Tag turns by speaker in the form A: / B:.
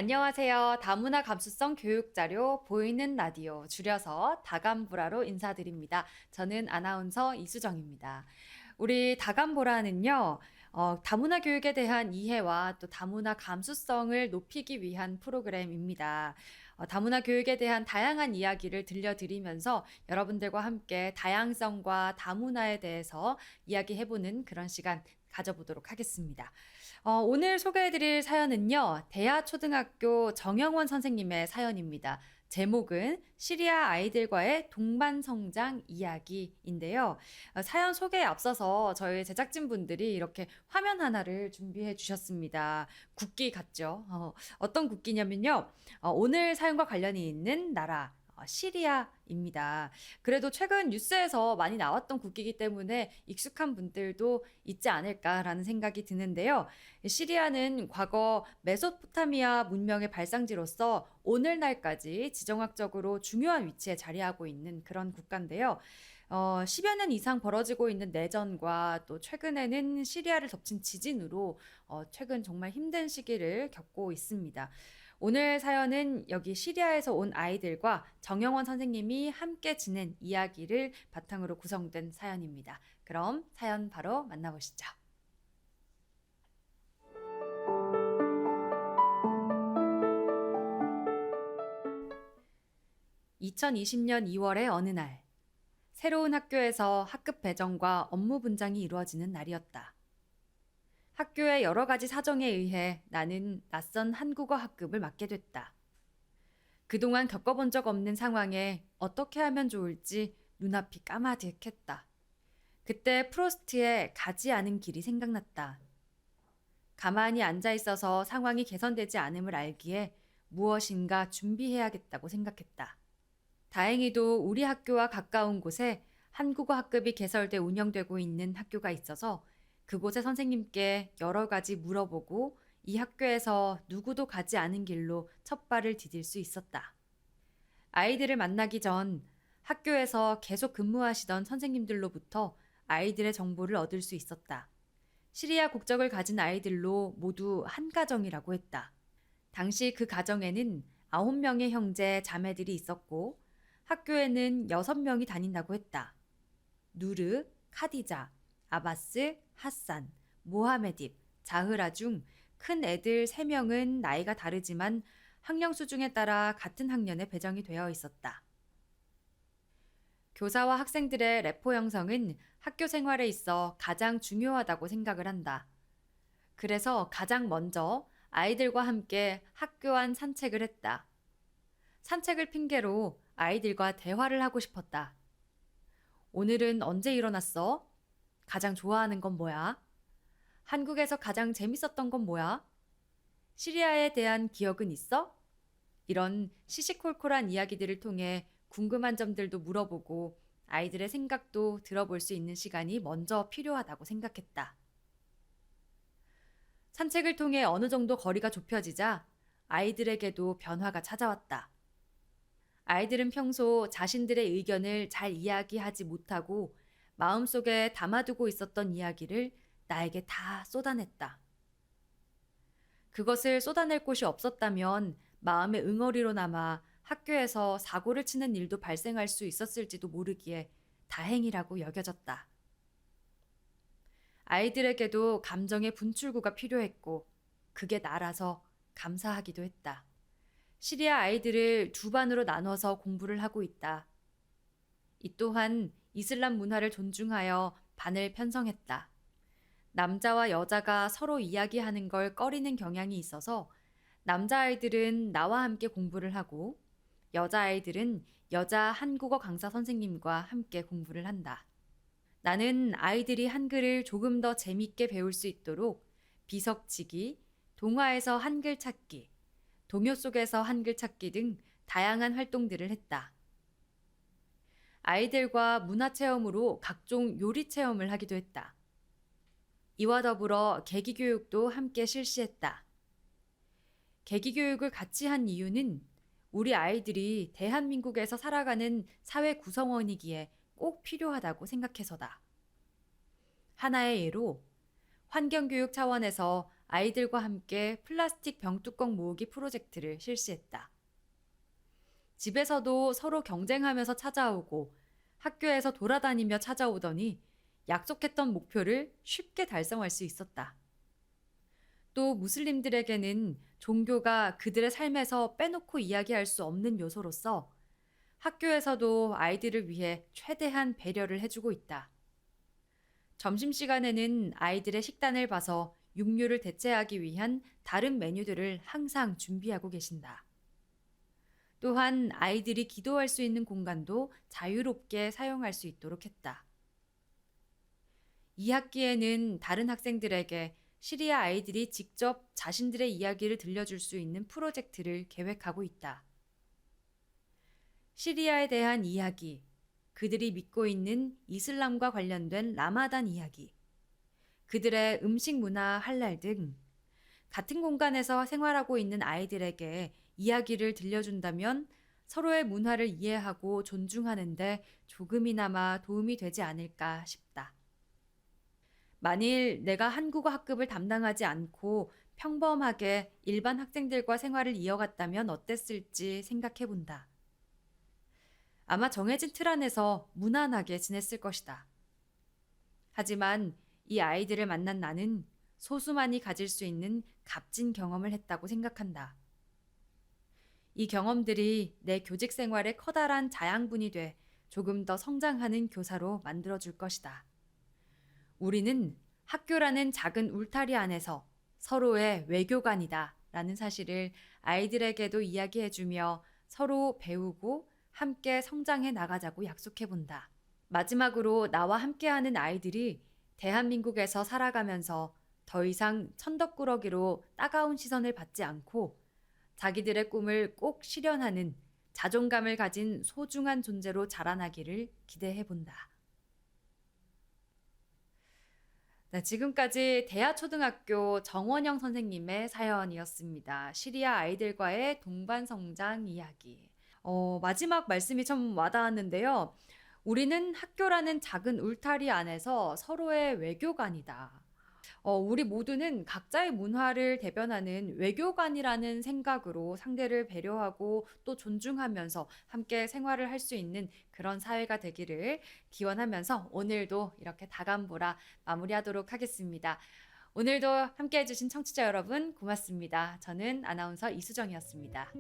A: 안녕하세요. 다문화 감수성 교육 자료 보이는 라디오 줄여서 다감보라로 인사드립니다. 저는 아나운서 이수정입니다. 우리 다감보라는요, 다문화 교육에 대한 이해와 또 다문화 감수성을 높이기 위한 프로그램입니다. 다문화 교육에 대한 다양한 이야기를 들려드리면서 여러분들과 함께 다양성과 다문화에 대해서 이야기해보는 그런 시간 가져보도록 하겠습니다. 오늘 소개해드릴 사연은요, 대하초등학교 정영원 선생님의 사연입니다. 제목은 시리아 아이들과의 동반 성장 이야기인데요. 사연 소개에 앞서서 저희 제작진분들이 이렇게 화면 하나를 준비해 주셨습니다. 국기 같죠? 어떤 국기냐면요. 오늘 사연과 관련이 있는 나라. 시리아입니다. 그래도 최근 뉴스에서 많이 나왔던 국기이기 때문에 익숙한 분들도 있지 않을까라는 생각이 드는데요. 시리아는 과거 메소포타미아 문명의 발상지로서 오늘날까지 지정학적으로 중요한 위치에 자리하고 있는 그런 국가인데요. 10여 년 이상 벌어지고 있는 내전과 또 최근에는 시리아를 덮친 지진으로 최근 정말 힘든 시기를 겪고 있습니다. 오늘 사연은 여기 시리아에서 온 아이들과 정영원 선생님이 함께 지낸 이야기를 바탕으로 구성된 사연입니다. 그럼 사연 바로 만나보시죠. 2020년 2월의 어느 날, 새로운 학교에서 학급 배정과 업무 분장이 이루어지는 날이었다. 학교의 여러 가지 사정에 의해 나는 낯선 한국어 학급을 맡게 됐다. 그동안 겪어본 적 없는 상황에 어떻게 하면 좋을지 눈앞이 까마득했다. 그때 프로스트의 가지 않은 길이 생각났다. 가만히 앉아 있어서 상황이 개선되지 않음을 알기에 무엇인가 준비해야겠다고 생각했다. 다행히도 우리 학교와 가까운 곳에 한국어 학급이 개설돼 운영되고 있는 학교가 있어서 그곳의 선생님께 여러 가지 물어보고 이 학교에서 누구도 가지 않은 길로 첫 발을 디딜 수 있었다. 아이들을 만나기 전 학교에서 계속 근무하시던 선생님들로부터 아이들의 정보를 얻을 수 있었다. 시리아 국적을 가진 아이들로 모두 한 가정이라고 했다. 당시 그 가정에는 9명의 형제, 자매들이 있었고 학교에는 6명이 다닌다고 했다. 누르, 카디자, 아바스, 하산, 모하메딥, 자흐라 중 큰 애들 3명은 나이가 다르지만 학령 수준에 따라 같은 학년에 배정이 되어 있었다. 교사와 학생들의 레포 형성은 학교 생활에 있어 가장 중요하다고 생각을 한다. 그래서 가장 먼저 아이들과 함께 학교 안 산책을 했다. 산책을 핑계로 아이들과 대화를 하고 싶었다. 오늘은 언제 일어났어? 가장 좋아하는 건 뭐야? 한국에서 가장 재밌었던 건 뭐야? 시리아에 대한 기억은 있어? 이런 시시콜콜한 이야기들을 통해 궁금한 점들도 물어보고 아이들의 생각도 들어볼 수 있는 시간이 먼저 필요하다고 생각했다. 산책을 통해 어느 정도 거리가 좁혀지자 아이들에게도 변화가 찾아왔다. 아이들은 평소 자신들의 의견을 잘 이야기하지 못하고 마음속에 담아두고 있었던 이야기를 나에게 다 쏟아냈다. 그것을 쏟아낼 곳이 없었다면 마음의 응어리로 남아 학교에서 사고를 치는 일도 발생할 수 있었을지도 모르기에 다행이라고 여겨졌다. 아이들에게도 감정의 분출구가 필요했고 그게 나라서 감사하기도 했다. 시리아 아이들을 두 반으로 나눠서 공부를 하고 있다. 이 또한 이슬람 문화를 존중하여 반을 편성했다. 남자와 여자가 서로 이야기하는 걸 꺼리는 경향이 있어서 남자아이들은 나와 함께 공부를 하고 여자아이들은 여자 한국어 강사 선생님과 함께 공부를 한다. 나는 아이들이 한글을 조금 더 재밌게 배울 수 있도록 비석치기, 동화에서 한글 찾기, 동요 속에서 한글 찾기 등 다양한 활동들을 했다. 아이들과 문화체험으로 각종 요리 체험을 하기도 했다. 이와 더불어 계기교육도 함께 실시했다. 계기교육을 같이 한 이유는 우리 아이들이 대한민국에서 살아가는 사회 구성원이기에 꼭 필요하다고 생각해서다. 하나의 예로 환경교육 차원에서 아이들과 함께 플라스틱 병뚜껑 모으기 프로젝트를 실시했다. 집에서도 서로 경쟁하면서 찾아오고 학교에서 돌아다니며 찾아오더니 약속했던 목표를 쉽게 달성할 수 있었다. 또 무슬림들에게는 종교가 그들의 삶에서 빼놓고 이야기할 수 없는 요소로서 학교에서도 아이들을 위해 최대한 배려를 해주고 있다. 점심시간에는 아이들의 식단을 봐서 육류를 대체하기 위한 다른 메뉴들을 항상 준비하고 계신다. 또한 아이들이 기도할 수 있는 공간도 자유롭게 사용할 수 있도록 했다. 2학기에는 다른 학생들에게 시리아 아이들이 직접 자신들의 이야기를 들려줄 수 있는 프로젝트를 계획하고 있다. 시리아에 대한 이야기, 그들이 믿고 있는 이슬람과 관련된 라마단 이야기, 그들의 음식 문화 할랄 등 같은 공간에서 생활하고 있는 아이들에게 이야기를 들려준다면 서로의 문화를 이해하고 존중하는데 조금이나마 도움이 되지 않을까 싶다. 만일 내가 한국어 학급을 담당하지 않고 평범하게 일반 학생들과 생활을 이어갔다면 어땠을지 생각해 본다. 아마 정해진 틀 안에서 무난하게 지냈을 것이다. 하지만 이 아이들을 만난 나는 소수만이 가질 수 있는 값진 경험을 했다고 생각한다. 이 경험들이 내 교직 생활에 커다란 자양분이 돼 조금 더 성장하는 교사로 만들어줄 것이다. 우리는 학교라는 작은 울타리 안에서 서로의 외교관이다 라는 사실을 아이들에게도 이야기해주며 서로 배우고 함께 성장해 나가자고 약속해본다. 마지막으로 나와 함께하는 아이들이 대한민국에서 살아가면서 더 이상 천덕꾸러기로 따가운 시선을 받지 않고 자기들의 꿈을 꼭 실현하는 자존감을 가진 소중한 존재로 자라나기를 기대해본다. 네, 지금까지 대하초등학교 정원영 선생님의 사연이었습니다. 시리아 아이들과의 동반 성장 이야기. 마지막 말씀이 참 와닿았는데요. 우리는 학교라는 작은 울타리 안에서 서로의 외교관이다. 우리 모두는 각자의 문화를 대변하는 외교관이라는 생각으로 상대를 배려하고 또 존중하면서 함께 생활을 할 수 있는 그런 사회가 되기를 기원하면서 오늘도 이렇게 다감보라 마무리하도록 하겠습니다. 오늘도 함께 해주신 청취자 여러분 고맙습니다. 저는 아나운서 이수정이었습니다.